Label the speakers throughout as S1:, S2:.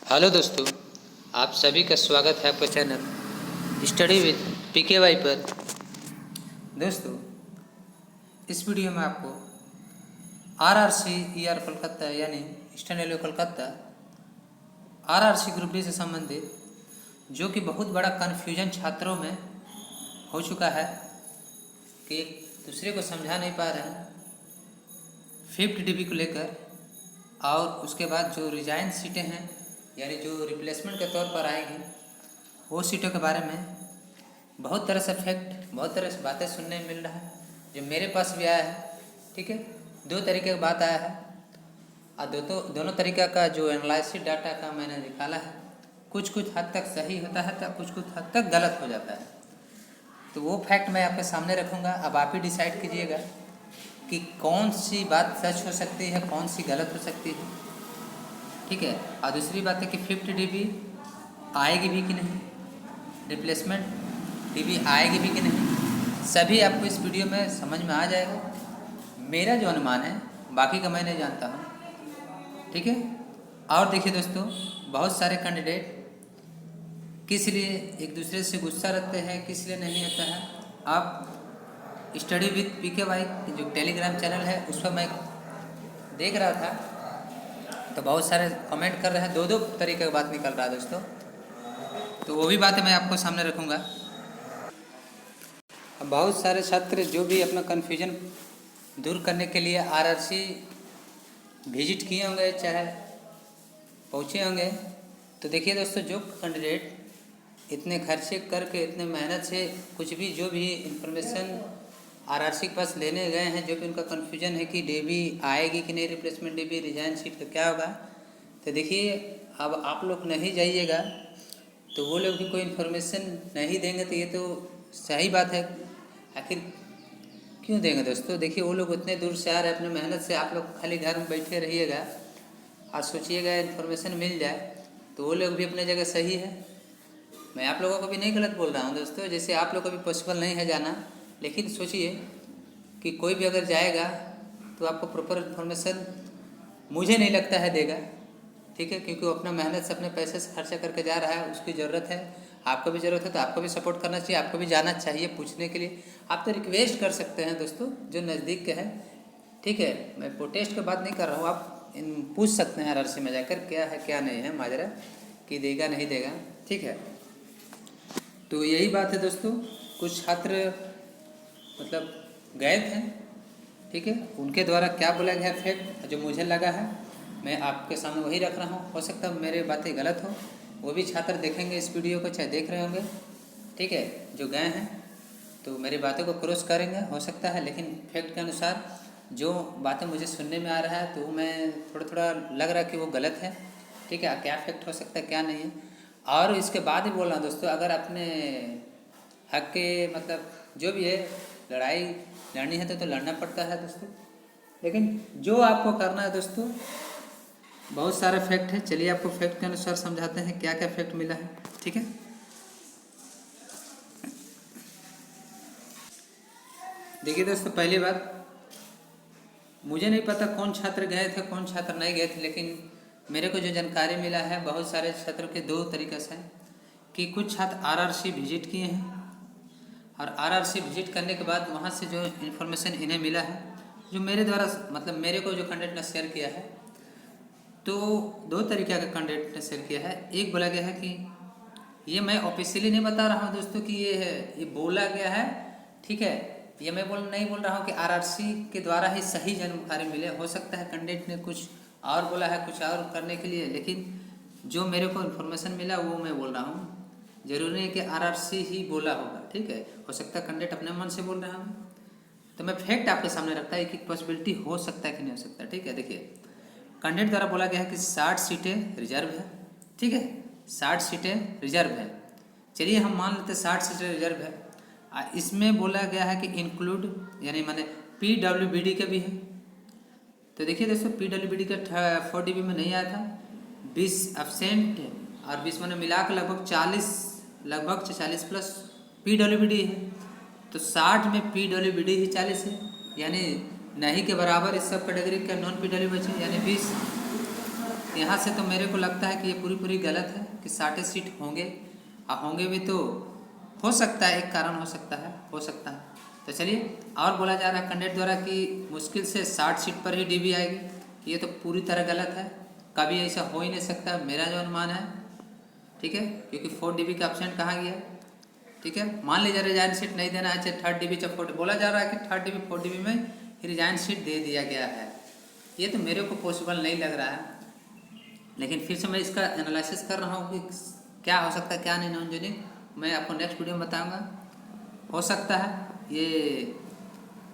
S1: Hello दोस्तों, आप सभी का स्वागत है आपका चैनल स्टडी विद PKY पर। दोस्तों, इस वीडियो में आपको RRC कोलकाता यानी eastern railway Kolkata RRC group D से संबंधित जो कि बहुत बड़ा कन्फ्यूजन छात्रों में हो चुका है कि एक दूसरे को समझा नहीं पा रहे हैं 5th DB को लेकर, और उसके बाद जो रिजाइन सीटें हैं यानी जो रिप्लेसमेंट के तौर पर आएंगी वो सीटों के बारे में बहुत तरह से फैक्ट, बहुत तरह से बातें सुनने में मिल रहा है जो मेरे पास भी आया है। ठीक है, दो तरीके की बात आया है और दोनों तरीक़ा का जो एनालिसिस डाटा का मैंने निकाला है, कुछ हद तक सही होता है तो कुछ हद तक गलत हो जाता है। तो वो फैक्ट मैं आपके सामने रखूँगा, अब आप ही डिसाइड कीजिएगा कि कौन सी बात सच हो सकती है, कौन सी गलत हो सकती है। ठीक है, और दूसरी बात है कि 5th DB आएगी भी कि नहीं, रिप्लेसमेंट DB आएगी भी कि नहीं, सभी आपको इस वीडियो में समझ में आ जाएगा। मेरा जो अनुमान है, बाकी का मैं नहीं जानता हूँ। ठीक है, और देखिए दोस्तों, बहुत सारे कैंडिडेट किस लिए एक दूसरे से गुस्सा रखते हैं, किस लिए नहीं होता है। आप स्टडी विद PKY जो टेलीग्राम चैनल है उस पर मैं देख रहा था तो बहुत सारे कमेंट कर रहे हैं, दो तरीके की बात निकल रहा है दोस्तों। तो वो भी बातें मैं आपको सामने रखूँगा। अब बहुत सारे छात्र जो भी अपना कन्फ्यूजन दूर करने के लिए RRC विजिट किए होंगे, चाहे पहुँचे होंगे, तो देखिए दोस्तों, जो कैंडिडेट इतने खर्चे करके, इतने मेहनत से कुछ भी जो भी इंफॉर्मेशन RRC के पास लेने गए हैं, जो भी उनका कन्फ्यूजन है कि DB आएगी कि नहीं, रिप्लेसमेंट DB रिजाइन सीट का क्या होगा, तो देखिए अब आप लोग नहीं जाइएगा तो वो लोग भी कोई इन्फॉर्मेशन नहीं देंगे, तो ये तो सही बात है। आखिर क्यों देंगे दोस्तों? देखिए वो लोग उतने दूर से आ रहे हैं अपने मेहनत से, आप लोग खाली घर में बैठे रहिएगा और सोचिएगा इन्फॉर्मेशन मिल जाए, तो वो लोग भी अपने जगह सही है। मैं आप लोगों को भी नहीं गलत बोल रहा हूँ दोस्तों, जैसे आप लोग को भी पॉसिबल नहीं है जाना, लेकिन सोचिए कि कोई भी अगर जाएगा तो आपको प्रॉपर इन्फॉर्मेशन मुझे नहीं लगता है देगा। ठीक है, क्योंकि वो अपना मेहनत से, अपने पैसे से खर्चा करके जा रहा है, उसकी ज़रूरत है, आपको भी ज़रूरत है, तो आपको भी सपोर्ट करना चाहिए, आपको भी जाना चाहिए पूछने के लिए। आप तो रिक्वेस्ट कर सकते हैं दोस्तों जो नज़दीक के हैं। ठीक है, मैं प्रोटेस्ट की बात नहीं कर रहा हूँ, आप पूछ सकते हैं RRC में जाकर क्या है क्या नहीं है, माजरा कि देगा नहीं देगा। ठीक है, तो यही बात है दोस्तों। कुछ छात्र मतलब गए थे, ठीक है, उनके द्वारा क्या बोला गया फैक्ट जो मुझे लगा है, मैं आपके सामने वही रख रहा हूँ। हो सकता है मेरी बातें गलत हो, वो भी छात्र देखेंगे इस वीडियो को, चाहे देख रहे होंगे। ठीक है, जो गए हैं तो मेरी बातों को क्रॉस करेंगे, हो सकता है, लेकिन फैक्ट के अनुसार जो बातें मुझे सुनने में आ रहा है तो मैं थोड़ा लग रहा है कि वो गलत है। ठीक है, क्या फैक्ट हो सकता है क्या नहीं है। और इसके बाद ही बोल रहा हूँ दोस्तों, अगर अपने हक के मतलब जो भी है लड़ाई लड़नी है तो लड़ना पड़ता है दोस्तों, लेकिन जो आपको करना है दोस्तों, बहुत सारा फैक्ट है। चलिए आपको फैक्ट के अनुसार समझाते हैं क्या क्या फैक्ट मिला है। ठीक है, देखिए दोस्तों, पहली बात, मुझे नहीं पता कौन छात्र गए थे कौन छात्र नहीं गए थे, लेकिन मेरे को जो जानकारी मिला है बहुत सारे छात्रों के दो तरीक़े से कि कुछ छात्र RRC विजिट किए हैं और RRC विजिट करने के बाद वहाँ से जो इन्फॉर्मेशन इन्हें मिला है, जो मेरे द्वारा मतलब मेरे को जो कैंडिडेट ने शेयर किया है, तो दो तरीक़े का कैंडिडेट ने शेयर किया है। एक बोला गया है कि ये मैं ऑफिशियली नहीं बता रहा हूँ दोस्तों कि ये है, ये बोला गया है। ठीक है, ये मैं नहीं बोल रहा हूँ कि RRC के द्वारा ही सही जानकारी मिले, हो सकता है कैंडिडेट ने कुछ और बोला है कुछ और करने के लिए, लेकिन जो मेरे को इन्फॉर्मेशन मिला वो मैं बोल रहा हूँ। जरूरी नहीं कि RRC ही बोला होगा। ठीक है, हो सकता है कैंडिडेट अपने मन से बोल रहा हूँ, तो मैं फैक्ट आपके सामने रखता है कि पॉसिबिलिटी हो सकता है कि नहीं हो सकता। ठीक है, देखिए कैंडिडेट द्वारा बोला गया है कि 60 सीटें रिजर्व है। ठीक है, 60 सीटें रिजर्व है। चलिए हम मान लेते 60 सीटें रिजर्व है। इसमें बोला गया है कि इंक्लूड यानी माने PWBD का भी है। तो देखिए दोस्तों, PWBD का 4 DB में नहीं आया था, 20 एब्सेंट और 20 मैंने मिला कर लगभग 40 प्लस PWBD है। तो 60 में PWBD ही 40 है, यानी नहीं के बराबर इस सब कैटेगरी का नॉन PW बचे, यानी 20। यहाँ से तो मेरे को लगता है कि ये पूरी गलत है कि 60 सीट होंगे, और होंगे भी तो हो सकता है, एक कारण हो सकता है। तो चलिए, और बोला जा रहा है कैंडिडेट द्वारा कि मुश्किल से 60 सीट पर ही डीबी आएगी। ये तो पूरी तरह गलत है, कभी ऐसा हो ही नहीं सकता, मेरा जो अनुमान है। ठीक है, क्योंकि 4 डीबी का ऑप्शन कहाँ गया। ठीक है, मान लीजिए रिजाइन सीट नहीं देना है, चाहे 3rd डीबी चाहे 4 बोला जा रहा है कि 3rd डीबी 4 डीबी में रिजाइन सीट दे दिया गया है। ये तो मेरे को पॉसिबल नहीं लग रहा है, लेकिन फिर से मैं इसका एनालिसिस कर रहा हूँ कि क्या हो सकता है क्या नहीं। नॉन जॉइनिंग मैं आपको नेक्स्ट वीडियो में बताऊँगा। हो सकता है ये,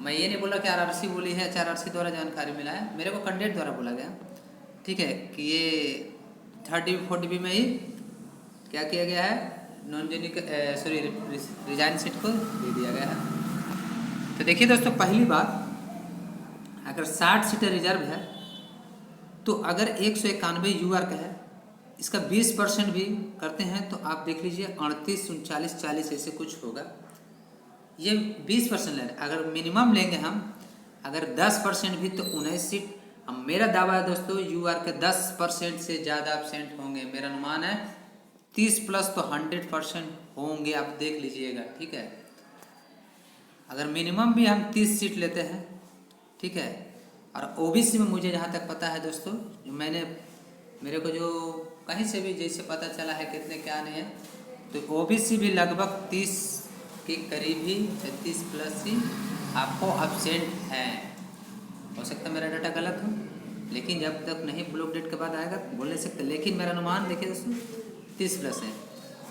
S1: मैं ये नहीं बोला कि आरआरसी बोली है, आरआरसी द्वारा जानकारी मिला है, मेरे को कैंडिडेट द्वारा बोला गया। ठीक है, कि ये 3rd डीबी 4th डीबी में ही क्या किया गया है, non joining sorry resign seat को दे दिया गया है। तो देखिए दोस्तों, पहली बात, अगर 60 सीटें रिजर्व है तो अगर 191 यूआर का है, इसका 20% भी करते हैं तो आप देख लीजिए 38, 39, 40 ऐसे कुछ होगा। ये 20% ले रहे हैं। अगर मिनिमम लेंगे हम, अगर 10% भी तो 19 सीट। अब मेरा दावा है दोस्तों, यूआर के 10% से ज़्यादा एब्सेंट होंगे। मेरा अनुमान है 30 प्लस तो 100% होंगे, आप देख लीजिएगा। ठीक है, अगर मिनिमम भी हम 30 सीट लेते हैं, ठीक है, और ओबीसी में मुझे जहाँ तक पता है दोस्तों, जो मेरे को जो कहीं से भी जैसे पता चला है कितने क्या नहीं है, तो ओबीसी भी लगभग 30 के करीब ही, 30 प्लस ही आपको एब्सेंट हैं। हो सकता है मेरा डाटा गलत हो, लेकिन जब तक नहीं ब्लॉक डेट के बाद आएगा बोल नहीं सकते। लेकिन मेरा अनुमान देखिए दोस्तों 30 प्लस है।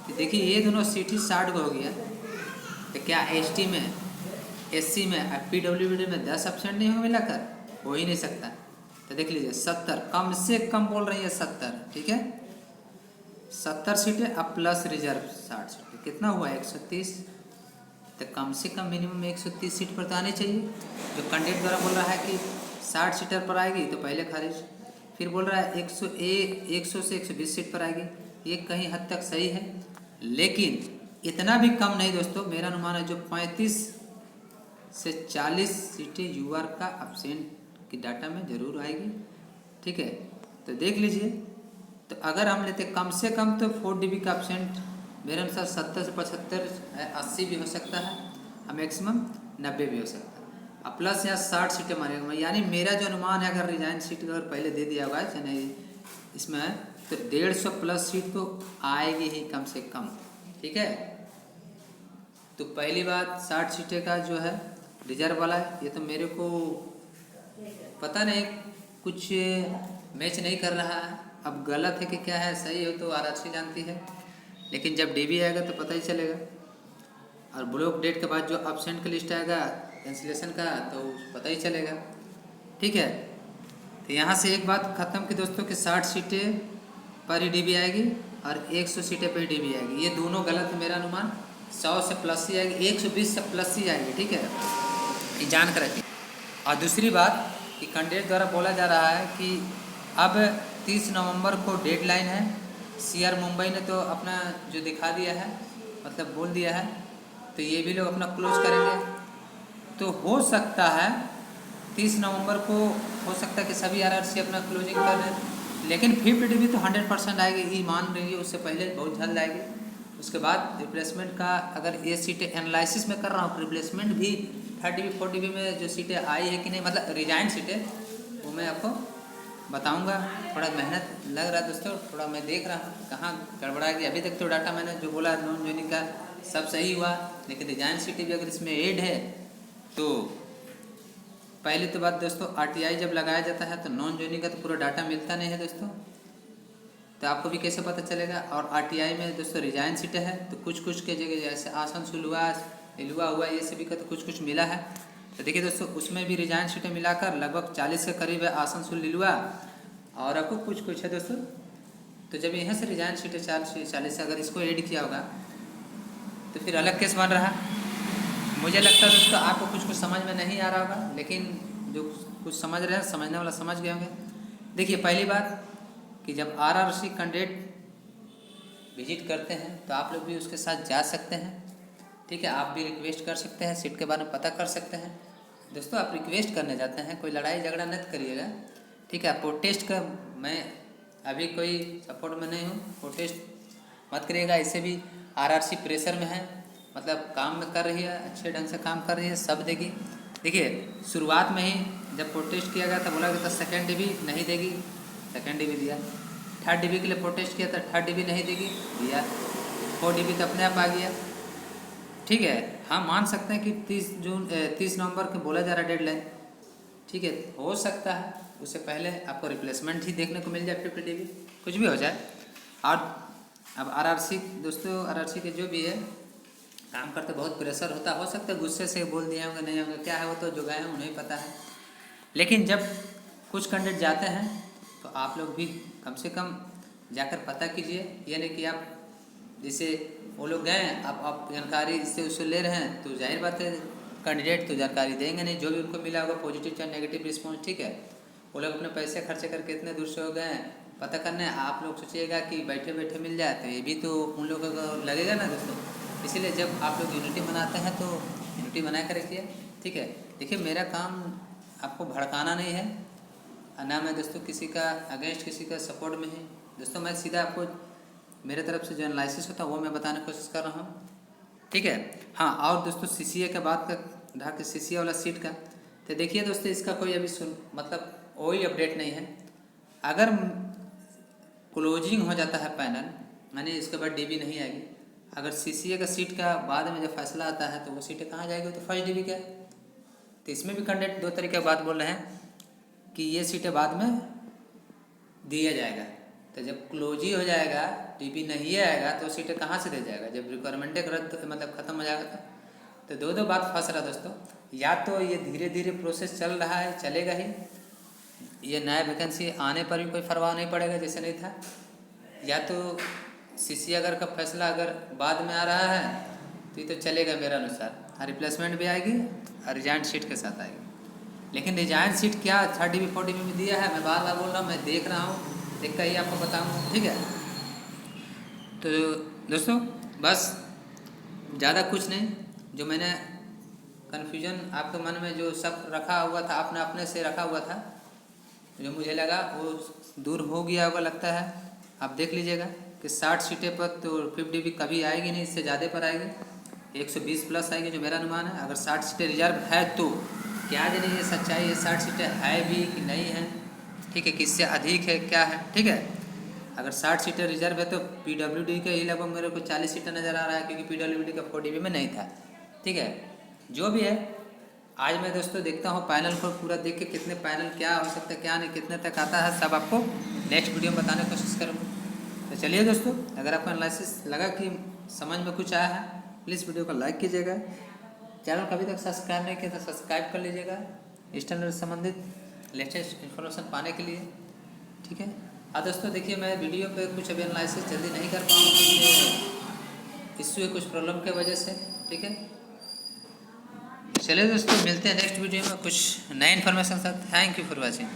S1: तो देखिए ये दोनों सीट ही 60 का हो गया, तो क्या एसटी में, एससी में और पीडब्ल्यूडी में 10 एब्सेंट नहीं हो मिलाकर, हो ही नहीं सकता। तो देख लीजिए 70, कम से कम बोल रही है 70। ठीक है, 70 सीटें अब प्लस रिजर्व 60 सीटें, कितना हुआ 130। तो कम से कम मिनिमम 130 सीट पर तो आनी चाहिए। जो कैंडिडेट द्वारा बोल रहा है कि 60 सीटर पर आएगी तो पहले खारिज, फिर बोल रहा है 100 से 120 सीट पर आएगी, ये कहीं हद तक सही है, लेकिन इतना भी कम नहीं दोस्तों। मेरा अनुमान है जो 35 से 40 सीटें यूआर का एब्सेंट की डाटा में ज़रूर आएगी। ठीक है, तो देख लीजिए, तो अगर हम लेते कम से कम तो 4 डीबी का एब्सेंट मेरे अनुसार 70 से 75, 80 भी हो सकता है, और मैक्सिमम 90 भी हो सकता है। अब प्लस यहाँ 60 सीटें मारेगा, यानी मेरा जो अनुमान है, अगर रिजाइन सीट अगर पहले दे दिया हुआ है नहीं इसमें, तो 150 प्लस सीट तो आएगी ही कम से कम। ठीक है, तो पहली बात 60 सीटें का जो है रिजर्व वाला है, ये तो मेरे को पता नहीं, कुछ मैच नहीं कर रहा है। अब गलत है कि क्या है, सही हो तो आरआरसी जानती है, लेकिन जब डीबी आएगा तो पता ही चलेगा। और ब्लॉक डेट के बाद जो एब्सेंट का लिस्ट आएगा कैंसिलेशन का, तो पता ही चलेगा। ठीक है, तो यहाँ से एक बात ख़त्म कि दोस्तों कि 60 सीटें पर ही डीबी आएगी और 100 सीटें पर ही डीबी आएगी, ये दोनों गलत है। मेरा अनुमान 100 से प्लस ही आएगी, 120 से प्लस ही आएगी। ठीक है, ये जान कर रखिए। और दूसरी बात कि कैंडिडेट द्वारा बोला जा रहा है कि अब 30 नवंबर को डेडलाइन है। सीआर मुंबई ने तो अपना जो दिखा दिया है, मतलब बोल दिया है, तो ये भी लोग अपना क्लोज करेंगे। तो हो सकता है 30 नवंबर को हो सकता है कि सभी आरआरसी अपना क्लोजिंग कर दें, लेकिन 5th डीबी तो 100% आएगी, ये मान रही है, उससे पहले बहुत जल्द आएगी। उसके बाद रिप्लेसमेंट का अगर ये सीटें एनालिसिस में कर रहा हूँ, रिप्लेसमेंट भी 3rd डीबी 4th डीबी में जो सीटें आई है कि नहीं, मतलब रिजाइन सीटें, वो मैं आपको बताऊंगा। थोड़ा मेहनत लग रहा है दोस्तों, थोड़ा मैं देख रहा हूँ कहाँ गड़बड़ा गया। अभी तक तो डाटा मैंने जो बोला नॉन जॉइनिंग का सब सही हुआ, लेकिन रिजाइन सीटें भी अगर इसमें ऐड है तो पहले तो बात दोस्तों, आरटीआई जब लगाया जाता है तो नॉन जॉइनिंग का तो पूरा डाटा मिलता नहीं है दोस्तों, तो आपको भी कैसे पता चलेगा। और आरटीआई में दोस्तों रिजाइन सीटें है, तो कुछ के जगह जैसे आसनसोल हुआ, एलुआ हुआ, ये सभी का तो कुछ मिला है। तो देखिए दोस्तों, उसमें भी रिजाइन सीटें मिलाकर लगभग 40 के करीब है आसनसोल लिलुआ, और आपको कुछ है दोस्तों। तो जब यहाँ से रिजाइन सीटें 40 अगर इसको ऐड किया होगा तो फिर अलग केस बन रहा। मुझे लगता है दोस्तों आपको कुछ समझ में नहीं आ रहा होगा, लेकिन जो कुछ समझ रहे हैं, समझने वाला समझ गए होंगे। देखिए पहली बात कि जब आरआरसी कैंडिडेट विजिट करते हैं तो आप लोग भी उसके साथ जा सकते हैं। ठीक है, आप भी रिक्वेस्ट कर सकते हैं, सीट के बारे में पता कर सकते हैं। दोस्तों आप रिक्वेस्ट करने जाते हैं, कोई लड़ाई झगड़ा मत करिएगा। ठीक है, प्रोटेस्ट का मैं अभी कोई सपोर्ट में नहीं हूँ, प्रोटेस्ट मत करिएगा। इससे भी आरआरसी प्रेशर में है, मतलब काम में कर रही है, अच्छे ढंग से काम कर रही है, सब देगी। देखिए शुरुआत में ही जब प्रोटेस्ट किया गया था बोला गया था सेकेंड डीबी नहीं देगी, सेकेंड डीबी दिया। थर्ड डीबी के लिए प्रोटेस्ट किया था, थर्ड डीबी नहीं देगी, दिया। फोर्थ डीबी तो अपने आप आ गया। ठीक है, हाँ मान सकते हैं कि 30 नवंबर को बोला जा रहा है डेडलाइन। ठीक है, हो सकता है उससे पहले आपको रिप्लेसमेंट ही देखने को मिल जाए, 50 डीबी, कुछ भी हो जाए। और अब आरआरसी दोस्तों, आरआरसी के जो भी है काम करते बहुत प्रेशर होता, हो सकता है गुस्से से बोल दिए होंगे, नहीं होंगे, क्या है वो तो जो गए हैं उन्हें पता है। लेकिन जब कुछ कैंडिडेट जाते हैं तो आप लोग भी कम से कम जाकर पता कीजिए। ये नहीं कि आप जैसे वो लोग गए आप जानकारी इससे उससे ले रहे हैं, तो जाहिर बात है कैंडिडेट तो जानकारी देंगे नहीं, जो भी उनको मिला होगा पॉजिटिव चाहे नेगेटिव रिस्पॉन्स। ठीक है, वो लोग अपने पैसे खर्चे करके इतने दूर से हो गए हैं पता करने, आप लोग सोचिएगा कि बैठे बैठे मिल जाए, तो ये भी तो उन लोगों को लगेगा ना दोस्तों। इसीलिए जब आप लोग यूनिटी बनाते हैं तो यूनिटी बना कर रखिए। ठीक है, देखिए मेरा काम आपको भड़काना नहीं है, ना मैं दोस्तों किसी का अगेंस्ट किसी का सपोर्ट में है दोस्तों। मैं सीधा आपको मेरे तरफ से जो एनालिसिस होता है वो मैं बताने की कोशिश कर रहा हूँ। ठीक है, हाँ और दोस्तों सीसीए के बात का रहा कि सीसीए वाला सीट का, तो देखिए दोस्तों इसका कोई अभी मतलब कोई अपडेट नहीं है। अगर क्लोजिंग हो जाता है पैनल, यानी इसके बाद डीबी नहीं आएगी। अगर सीसीए का सीट का बाद में जब फैसला आता है तो वो सीटें कहाँ जाएगी, तो फर्स्ट डीबी का। तो इसमें भी कैंडिडेट दो तरीके की बात बोल रहे हैं कि ये सीटें बाद में दिया जाएगा। तो जब क्लोज ही हो जाएगा, डीबी नहीं आएगा, तो सीटें कहाँ से दे जाएगा, जब रिक्वायरमेंट रद्द मतलब ख़त्म हो जाएगा। तो दो बात फंस रहा दोस्तों। या तो ये धीरे धीरे प्रोसेस चल रहा है, चलेगा ही, ये नया वैकेंसी आने पर भी कोई परवाह नहीं पड़ेगा जैसे नहीं था। या तो सीसी अगर का फैसला अगर बाद में आ रहा है तो ये तो चलेगा मेरे अनुसार, रिप्लेसमेंट भी आएगी और रिजाइन सीट के साथ आएगी। लेकिन रिजाइन सीट क्या 30 डीबी 40 डीबी में दिया है, मैं बार बार बोल रहा हूँ, मैं देख रहा हूँ, देख कर ही आपको बताऊँगा। ठीक है, तो दोस्तों बस ज़्यादा कुछ नहीं, जो मैंने कन्फ्यूजन आपके मन में जो सब रखा हुआ था, आपने अपने से रखा हुआ था, जो मुझे लगा वो दूर हो गया होगा लगता है। आप देख लीजिएगा कि 60 सीटें पर तो 50 डीबी कभी आएगी नहीं, इससे ज़्यादा पर आएगी, 120 प्लस आएगी जो मेरा अनुमान है। अगर 60 सीटें रिजर्व है तो क्या जाने ये सच्चाई है, 60 सीटें है भी कि नहीं है। ठीक है, किससे अधिक है क्या है। ठीक है, अगर 60 सीटें रिजर्व है तो पीडब्ल्यूडी के ही लगभग मेरे को 40 सीटें नज़र आ रहा है, क्योंकि पीडब्ल्यूडी का 4 डीबी में नहीं था। ठीक है, जो भी है आज मैं दोस्तों देखता हूँ पैनल को पूरा देख के कितने पैनल क्या हो सकता है क्या नहीं, कितने तक आता है, सब आपको नेक्स्ट वीडियो में बताने की कोशिश करूँगा। तो चलिए दोस्तों, अगर आपको एनालिसिस लगा कि समझ में कुछ आया है, प्लीज़ वीडियो को लाइक कीजिएगा। चैनल को अभी तक सब्सक्राइब नहीं किया तो सब्सक्राइब कर लीजिएगा स्टैंडर्ड से संबंधित लेटेस्ट इन्फॉर्मेशन पाने के लिए। ठीक है, हाँ दोस्तों देखिए मैं वीडियो पे कुछ अभी एनालिसिस जल्दी नहीं कर पाऊँगा, क्योंकि इश्यू है कुछ प्रॉब्लम के वजह से। ठीक है, चलिए दोस्तों मिलते हैं नेक्स्ट वीडियो में कुछ नए इन्फॉर्मेशन के साथ। Thank you for watching.